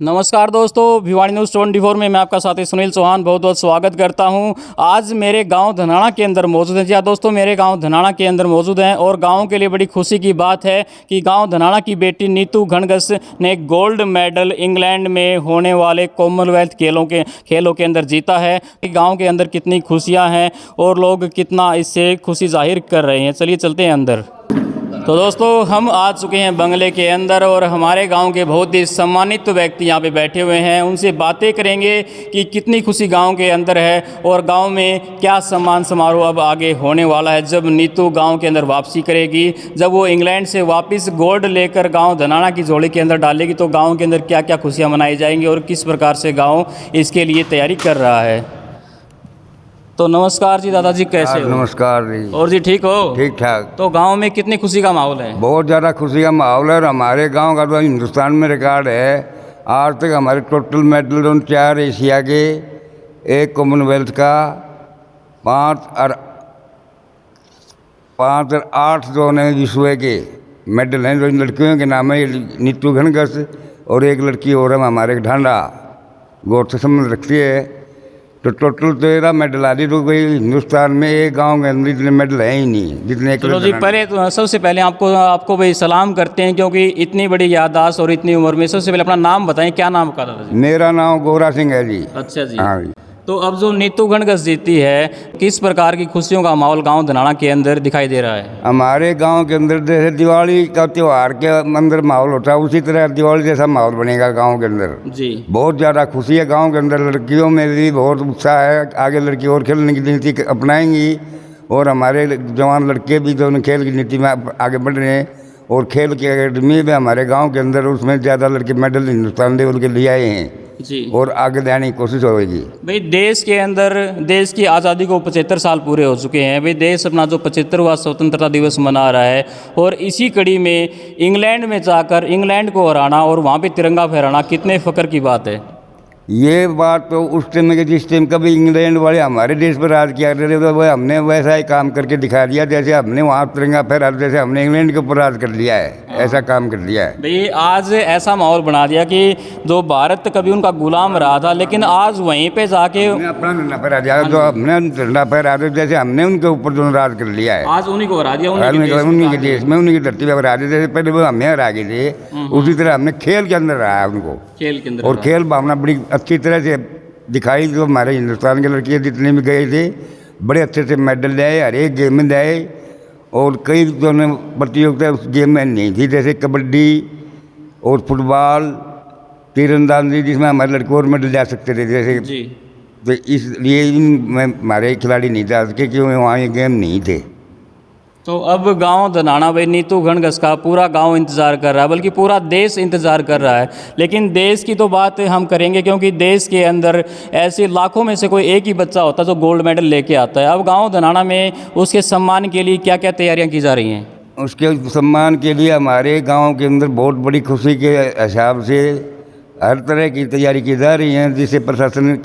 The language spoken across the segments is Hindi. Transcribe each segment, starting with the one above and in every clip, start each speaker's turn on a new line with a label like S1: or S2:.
S1: नमस्कार दोस्तों, भिवाड़ी न्यूज़ 24 में मैं आपका साथी सुनील चौहान बहुत बहुत स्वागत करता हूं। आज मेरे गांव धनाना के अंदर मौजूद हैं। जी हाँ दोस्तों, मेरे गांव धनाना के अंदर मौजूद हैं और गांव के लिए बड़ी खुशी की बात है कि गांव धनाना की बेटी नीतू घनघस ने गोल्ड मेडल इंग्लैंड में होने वाले कॉमनवेल्थ खेलों के अंदर जीता है। गाँव के अंदर कितनी खुशियाँ हैं और लोग कितना इससे खुशी जाहिर कर रहे हैं। चलिए चलते हैं अंदर। तो दोस्तों, हम आ चुके हैं बंगले के अंदर और हमारे गांव के बहुत ही सम्मानित व्यक्ति यहां पे बैठे हुए हैं। उनसे बातें करेंगे कि कितनी खुशी गांव के अंदर है और गांव में क्या सम्मान समारोह अब आगे होने वाला है जब नीतू गांव के अंदर वापसी करेगी, जब वो इंग्लैंड से वापस गोल्ड लेकर गांव धनाना की झोली के अंदर डालेगी तो गाँव के अंदर क्या क्या खुशियाँ मनाई जाएंगी और किस प्रकार से गाँव इसके लिए तैयारी कर रहा है। तो नमस्कार जी दादाजी, कैसे हो?
S2: नमस्कार जी।
S1: और जी ठीक हो?
S2: ठीक ठाक।
S1: तो गांव में कितनी खुशी का माहौल है?
S2: बहुत ज़्यादा खुशी का माहौल है और हमारे गांव का तो हिंदुस्तान में रिकॉर्ड है। आज तक हमारे टोटल मेडल 4 एशिया के, 1 कॉमनवेल्थ का, 5 और 8 जो है विश्व के मेडल हैं। जो लड़कियों के नाम है नीतू घनघस और एक लड़की और है हमारे ढांडा गोर से संबंध रखती है। तो टोटल 13 मेडल आ दी। तो कोई हिंदुस्तान में एक गांव के अंदर इतने मेडल है ही नहीं जितने।
S1: चलो जी, पहले तो सबसे पहले आपको भाई सलाम करते हैं क्योंकि इतनी बड़ी याददाश्त और इतनी उम्र में। सबसे पहले अपना नाम बताएं, क्या नाम का दादा जी?
S2: मेरा नाम गोरा सिंह है जी।
S1: अच्छा जी।
S2: हाँ जी।
S1: तो अब जो नीतू घनघस जीती है, किस प्रकार की खुशियों का माहौल गांव धनाना के अंदर दिखाई दे रहा है?
S2: हमारे गांव के अंदर जैसे दिवाली का त्यौहार के अंदर माहौल होता है उसी तरह दिवाली जैसा माहौल बनेगा गांव के अंदर
S1: जी।
S2: बहुत ज़्यादा खुशी है गांव के अंदर। लड़कियों में भी बहुत उत्साह है। आगे लड़की और खेलने की नीति अपनाएंगी और हमारे जवान लड़के भी जो खेल की नीति में आगे बढ़ रहे हैं। और खेल की अकेडमी में हमारे गाँव के अंदर उसमें ज़्यादा लड़के मेडल हिंदुस्तान लेवल के लिए आए हैं
S1: जी।
S2: और आगे जाने की कोशिश होगी।
S1: भाई देश के अंदर देश की आज़ादी को 75 साल पूरे हो चुके हैं। भाई देश अपना जो 75वां स्वतंत्रता दिवस मना रहा है और इसी कड़ी में इंग्लैंड में जाकर इंग्लैंड को हराना और वहाँ पे तिरंगा फहराना कितने फ़ख्र की बात है।
S2: ये बात तो उस टाइम के जिस टाइम कभी इंग्लैंड वाले हमारे देश पर राज किया करते थे तो वह हमने वैसा ही काम करके दिखा दिया। जैसे हमने वहाँ तिरंगा फहरा, जैसे हमने इंग्लैंड के ऊपर राज कर लिया है, ऐसा काम कर दिया है।
S1: भाई आज ऐसा माहौल बना दिया कि जो भारत कभी उनका गुलाम रहा था लेकिन आज वहीं पे जाके
S2: अपना झंडा फहरा दिया। जो हमने झंडा फहरा दिया जैसे हमने उनके ऊपर जो राज कर लिया है,
S1: आज उन्हीं को हरा दिया।
S2: उन्हीं के देश में उन्हीं की धरती पर हरा दिया। जैसे पहले वो हमें हरा गए थे उसी तरह हमने खेल के अंदर रहा है उनको।
S1: खेल के अंदर
S2: और खेल भावना बड़ी अच्छी तरह से दिखाई। जो हमारे हिंदुस्तान के लड़के जितने भी गए थे बड़े अच्छे से मेडल लाए, हर एक गेम में लाए। और कई जो प्रतियोगिता उस गेम में नहीं थी, जैसे कबड्डी और फुटबॉल, तीरंदाजी, जिसमें हमारे लड़के और मेडल ला सकते थे जैसे
S1: जी।
S2: तो इसलिए इनमें हमारे खिलाड़ी नहीं जा सके क्योंकि वहाँ ये गेम नहीं थे।
S1: तो अब गांव धनाना भाई नीतू घनघस का पूरा गांव इंतज़ार कर रहा है, बल्कि पूरा देश इंतज़ार कर रहा है। लेकिन देश की तो बात हम करेंगे क्योंकि देश के अंदर ऐसे लाखों में से कोई एक ही बच्चा होता है जो गोल्ड मेडल लेके आता है। अब गांव धनाना में उसके सम्मान के लिए क्या क्या तैयारियां की जा रही हैं?
S2: उसके सम्मान के लिए हमारे गांव के अंदर बहुत बड़ी खुशी के हिसाब से हर तरह की तैयारी की जा रही है। जिससे प्रशासन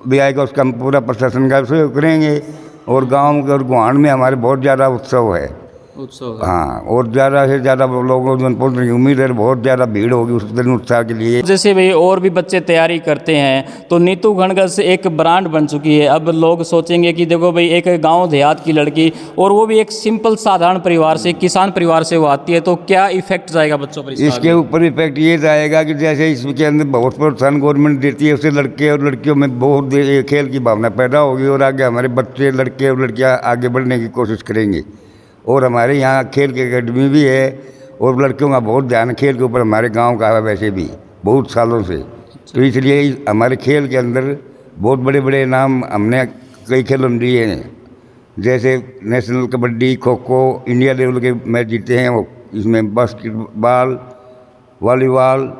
S2: भी आएगा उसका पूरा प्रशासन का सहयोग करेंगे। और गांव के और गुहान में हमारे बहुत ज़्यादा उत्सव है। हाँ, और ज़्यादा से ज़्यादा लोगों को पहुँचने की उम्मीद है। बहुत ज़्यादा भीड़ होगी उस दिन उत्साह के लिए।
S1: जैसे भाई और भी बच्चे तैयारी करते हैं तो नीतू घनघस एक ब्रांड बन चुकी है। अब लोग सोचेंगे कि देखो भाई एक गांव देहात की लड़की और वो भी एक सिंपल साधारण परिवार से, किसान परिवार से वो आती है, तो क्या इफेक्ट जाएगा बच्चों पर?
S2: इसके ऊपर इफेक्ट ये जाएगा कि जैसे इसके अंदर बहुत प्रोत्साहन गवर्नमेंट देती है, उससे लड़के और लड़कियों में बहुत खेल की भावना पैदा होगी और आगे हमारे बच्चे, लड़के और लड़कियाँ आगे बढ़ने की कोशिश करेंगे। और हमारे यहाँ खेल की अकेडमी भी है और लड़कियों का बहुत ध्यान खेल के ऊपर हमारे गांव का है वैसे भी बहुत सालों से। तो इसलिए हमारे खेल के अंदर बहुत बड़े बड़े नाम हमने कई खेलों में दिए हैं। जैसे national kabaddi, kho kho, India level के मैच जीते हैं। वो इसमें बास्केटबॉल, वॉलीबॉल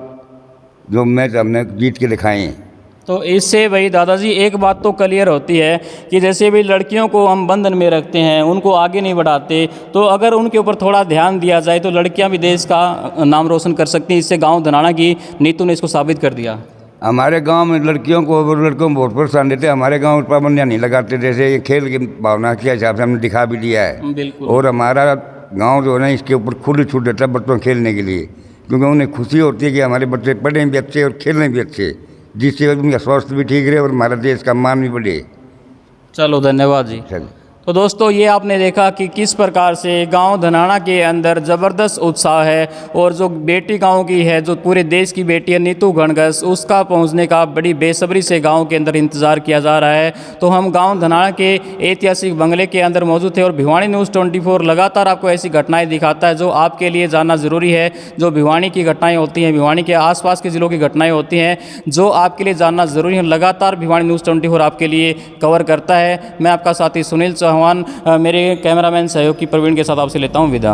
S2: जो मैच हमने जीत के दिखाए हैं।
S1: तो इससे भाई दादाजी एक बात तो क्लियर होती है कि जैसे भी लड़कियों को हम बंधन में रखते हैं, उनको आगे नहीं बढ़ाते, तो अगर उनके ऊपर थोड़ा ध्यान दिया जाए तो लड़कियां भी देश का नाम रोशन कर सकती हैं। इससे गांव धनाना की नीतू ने इसको साबित कर दिया।
S2: हमारे गांव में लड़कियों को और लड़कों को बहुत प्रोत्साहन देते हैं। हमारे गांव में पाबंदियाँ नहीं लगाते, जैसे ये खेल की भावना के हिसाब से हमने दिखा भी दिया है।
S1: बिल्कुल।
S2: और हमारा गाँव जो है ना इसके ऊपर खुली छूट देता है बच्चों खेलने के लिए, क्योंकि उन्हें खुशी होती है कि हमारे बच्चे पढ़ें भी अच्छे और खेलें भी अच्छे, जिससे उनका स्वास्थ्य भी ठीक रहे और हमारा देश का मान भी बढ़े।
S1: चलो धन्यवाद जी।
S2: चल
S1: तो दोस्तों ये आपने देखा कि किस प्रकार से गांव धनाना के अंदर ज़बरदस्त उत्साह है और जो बेटी गांव की है, जो पूरे देश की बेटी है नीतू घणघस, उसका पहुंचने का बड़ी बेसब्री से गांव के अंदर इंतज़ार किया जा रहा है। तो हम गांव धनाना के ऐतिहासिक बंगले के अंदर मौजूद थे और भिवानी न्यूज़ 24 लगातार आपको ऐसी घटनाएँ दिखाता है जो आपके लिए जानना ज़रूरी है। जो भिवानी की घटनाएँ होती हैं, भिवानी के आसपास के ज़िलों की घटनाएँ होती हैं जो आपके लिए जानना ज़रूरी है, लगातार भिवानी न्यूज़ 24 आपके लिए कवर करता है। मैं आपका साथी सुनील चौहान मेरे कैमरामैन सहयोगी प्रवीण के साथ आपसे लेता हूं विदा।